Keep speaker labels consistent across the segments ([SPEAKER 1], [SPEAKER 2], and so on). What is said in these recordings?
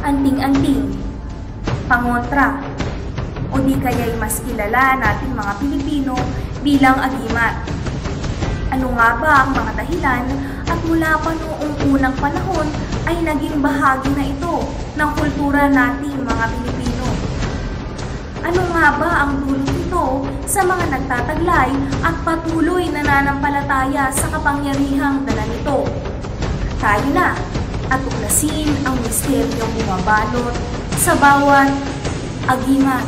[SPEAKER 1] anting-anting, pangontra, o di kaya'y mas kilala nating mga Pilipino bilang agimat. Ano nga ba ang mga dahilan at mula pa noong unang panahon ay naging bahagi na ito ng kultura nating mga Pilipino? Ano nga ba ang dulot nito sa mga nagtataglay at patuloy na nananampalataya sa kapangyarihang dala nito? Tayo na at tuklasin ang misteryong bumabalot sa bawat agimat.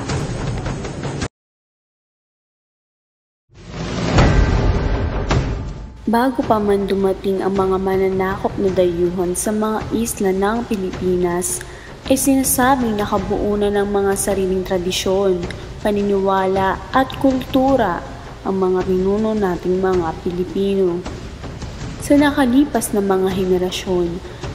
[SPEAKER 2] Bago pa man dumating ang mga mananakop na dayuhan sa mga isla ng Pilipinas, ay sinasabing nakabuo na ng mga sariling tradisyon, paniniwala at kultura ang mga pinuno nating mga Pilipino. Sa nakalipas na mga henerasyon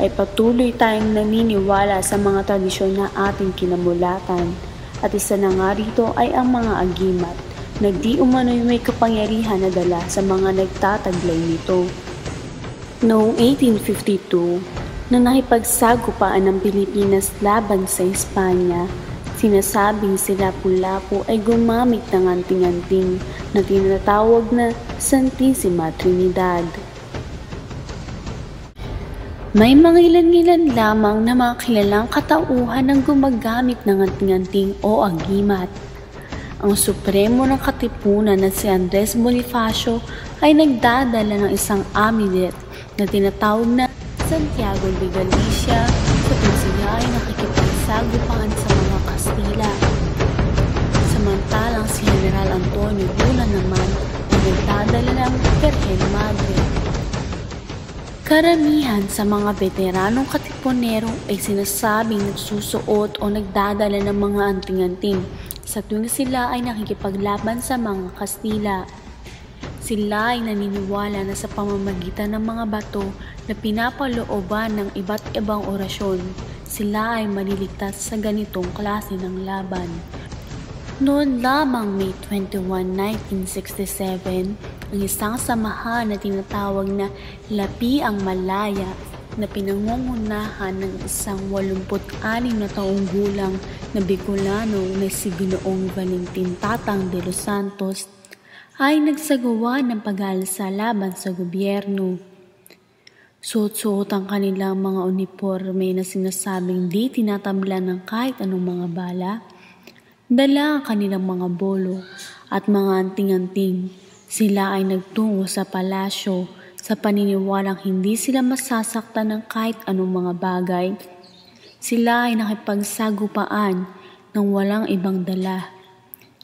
[SPEAKER 2] ay patuloy tayong naniniwala sa mga tradisyon na ating kinamulatan at isa na nga rito ay ang mga agimat na di umano'y may kapangyarihan na dala sa mga nagtataglay nito. Noong 1852, na nakipagsagupaan ng Pilipinas laban sa Espanya, sinasabing si Lapu-Lapu ay gumamit ng anting-anting na tinatawag na Santissima Trinidad. May mga ilan-ilan lamang na mga kilalang katauhan ng gumagamit ng anting-anting o agimat. Ang supremo ng katipunan na si Andres Bonifacio ay nagdadala ng isang amulet na tinatawag na Santiago de Galicia sa siya ay nakikipagsagupaan sa mga Kastila. Samantalang si General Antonio Luna naman ay nagdadala ng Virgen Madre. Karamihan sa mga veteranong katipunero ay sinasabing nagsusuot o nagdadala ng mga anting-anting sa tuwing sila ay nakikipaglaban sa mga Kastila. Sila ay naniniwala na sa pamamagitan ng mga bato na pinapalooban ng iba't ibang orasyon, sila ay maliligtas sa ganitong klase ng laban. Noon lamang May 21, 1967, ang isang samahan na tinatawag na Lapi ang Malaya na pinangungunahan ng isang 86 na taong gulang na Bicolano na si Ginoong Valentin Tatang de los Santos ay nagsagawa ng pag-aalsa laban sa gobyerno. Suot-suot ang kanilang mga uniforme na sinasabing di tinatablan ng kahit anong mga bala. Dala ang kanilang mga bolo at mga anting-anting. Sila ay nagtungo sa palasyo sa paniniwalang hindi sila masasaktan ng kahit anong mga bagay. Sila ay nakipagsagupaan ng walang ibang dala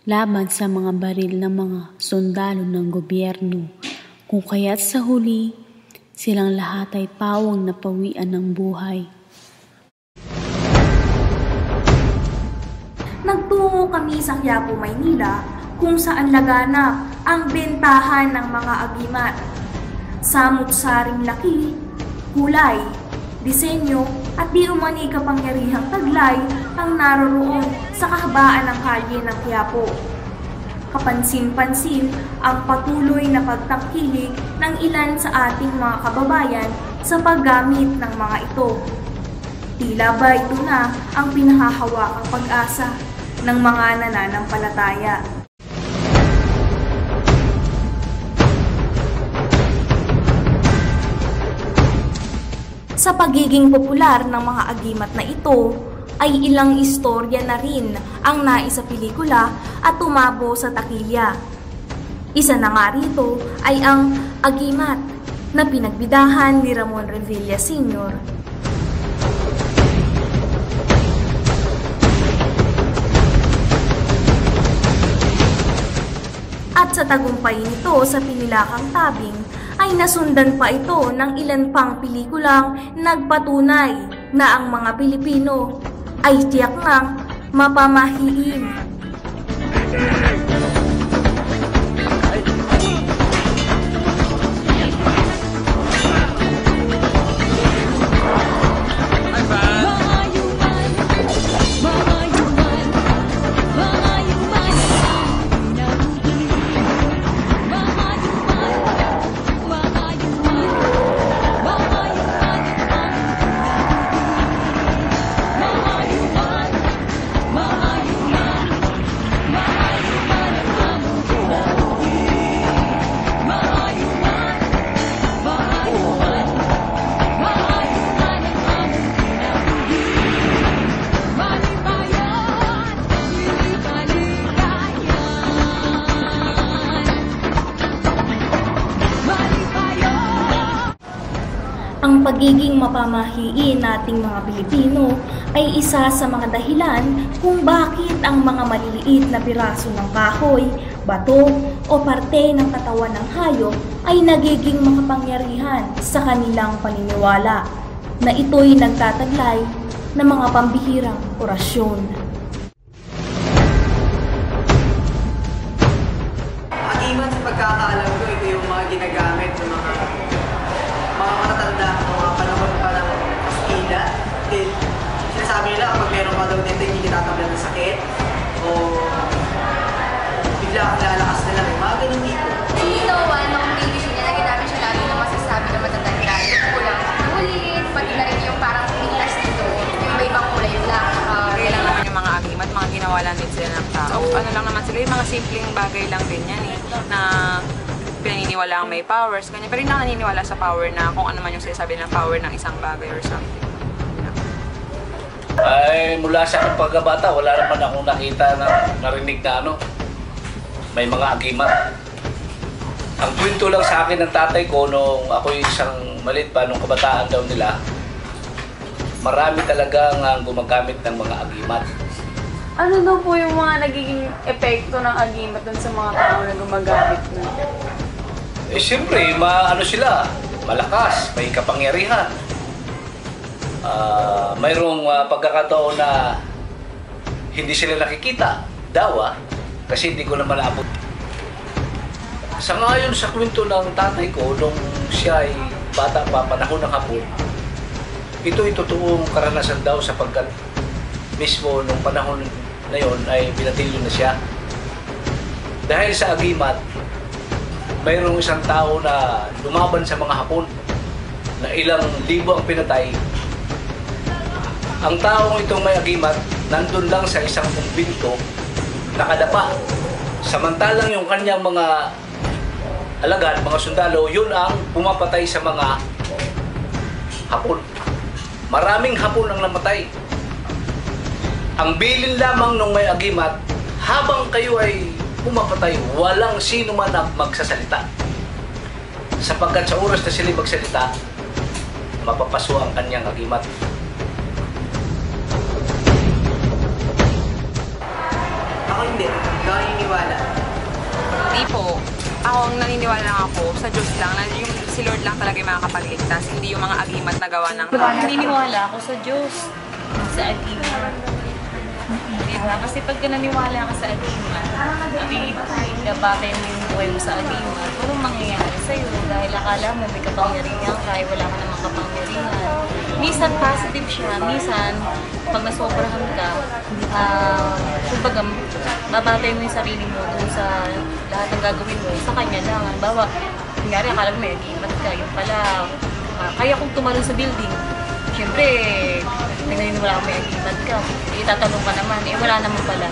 [SPEAKER 2] laban sa mga baril ng mga sundalo ng gobyerno, kung kaya't sa huli, silang lahat ay pawang napawian ng buhay.
[SPEAKER 1] Nagtungo kami sa Quiapo, Maynila, kung saan laganap ang bentahan ng mga agimat. Samut-saring laki, kulay, disenyo at di umani kapangyarihang taglay ang naroroon sa kahabaan ng kalye ng Quiapo. Kapansin-pansin ang patuloy na pagtangkilik ng ilan sa ating mga kababayan sa paggamit ng mga ito. Tila ba ito na ang pinahahawakang pag-asa ng mga nananampalataya. Sa pagiging popular ng mga agimat na ito, ay ilang istorya na rin ang naisa pelikula at tumabo sa takilya. Isa na nga rito ay ang Agimat na pinagbidahan ni Ramon Revilla Sr. At sa tagumpay nito sa pinilakang tabing, ay nasundan pa ito ng ilan pang pelikulang nagpatunay na ang mga Pilipino ay tiyak ng mapamahiin. pagiging mapamahiin nating mga Pilipino ay isa sa mga dahilan kung bakit ang mga maliliit na piraso ng kahoy, bato o parte ng katawan ng hayop ay nagiging makapangyarihan sa kanilang paniniwala na ito'y nagtataglay ng mga pambihirang orasyon.
[SPEAKER 3] Agimat sa pagkakaalam ko, ito yung mga ginagamit ng mga matatanda ng mga panahon pa ng Kastila. Then, sinasabi nila kapag meron ka daw nito, hindi kitatablan ng sakit o bigla kang lalakas na lang. Mga ganun dito.
[SPEAKER 4] Nung baby niya, naginamit siya lagi ng masasabi na matatanda. Yung kulang ulit, pati na rin yung parang pintas dito. Yung iba-ibang kulay lang.
[SPEAKER 5] Bagay lang naman yung mga agimat, mga ginawa lang din sila ng tao. So, ano lang naman sila, yung mga simpleng bagay lang din yan na pinaniniwala ang may powers, ganyan. Pero hindi na naniniwala sa power na kung ano man yung sinasabi ng power ng isang bagay or something.
[SPEAKER 6] Ay, mula sa aking pagkabata, wala naman akong nakita na narinig na may mga agimat. Ang kwento lang sa akin ng tatay ko nung ako isang maliit pa, nung kabataan daw nila, marami talagang gumagamit ng mga agimat.
[SPEAKER 2] Ano daw po yung mga nagiging epekto ng agimat dun sa mga tao na gumagamit na?
[SPEAKER 6] Eh siyempre, sila, malakas, may kapangyarihan. Mayroong pagkakataon na hindi sila nakikita, daw kasi hindi ko naman naabot. Sa ngayon sa kwento ng tatay ko, nung siya ay bata pa, panahon ng hapon, ito ay totoong karanasan daw sapagkat mismo nung panahon na yon ay binatilyo na siya. Dahil sa agimat, mayroong isang tao na lumaban sa mga Hapon na ilang libo ang pinatay. Ang taong itong may agimat nandun lang sa isang kumbinto, nakadapa. Samantalang yung kanyang mga alagad, mga sundalo, yun ang pumapatay sa mga Hapon. Maraming Hapon ang namatay. Ang bilin lamang nung may agimat, habang kayo ay pumapatay, walang sino man ang magsasalita. Sapagkat sa oras na sila magsalita, mapapaso ang kanyang agimat.
[SPEAKER 3] Ako hindi. Ikaw ang naniniwala.
[SPEAKER 5] Hindi po. Ako ang naniniwala lang ako sa Diyos lang, na yung si Lord lang talaga yung makakapagligtas, hindi yung mga agimat na gawa ng tao.
[SPEAKER 2] Naniniwala ako sa Diyos, sa agimat. Diba? Kasi pagka naniwala ka sa agimat, nabatay mo yung buhay mo sa agimat, walang mangyayari sa'yo dahil akala mo may kapangyarihan ka, wala ka namang kapangyarihan. Minsan positive siya, minsan pag nasobrahan ka, kumbaga babatay mo yung sarili mo dun sa lahat ng gagawin mo, sa kanya lang. Halimbawa, kunyari akala mo may agimat ka, yung pala, kaya kong tumalon sa building, siyempre, naniniwala ko may agimat ka, itatanong ka naman, wala naman pala.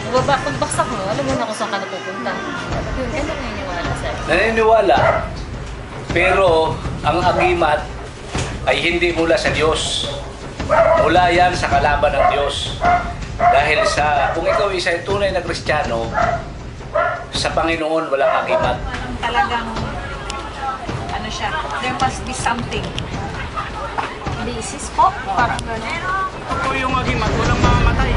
[SPEAKER 2] Pagbaksak mo, alam mo na kung saan ka napupunta. Yun, ano naniniwala sa'yo?
[SPEAKER 6] Naniniwala, pero ang agimat ay hindi mula sa Diyos. Mula yan sa kalaban ng Diyos. Dahil kung ikaw isa ay tunay na Kristiyano, sa Panginoon walang agimat.
[SPEAKER 7] Talagang, siya, there must be something. Basis po, parang gano'n.
[SPEAKER 8] Ito yung agimat, walang mamamatay.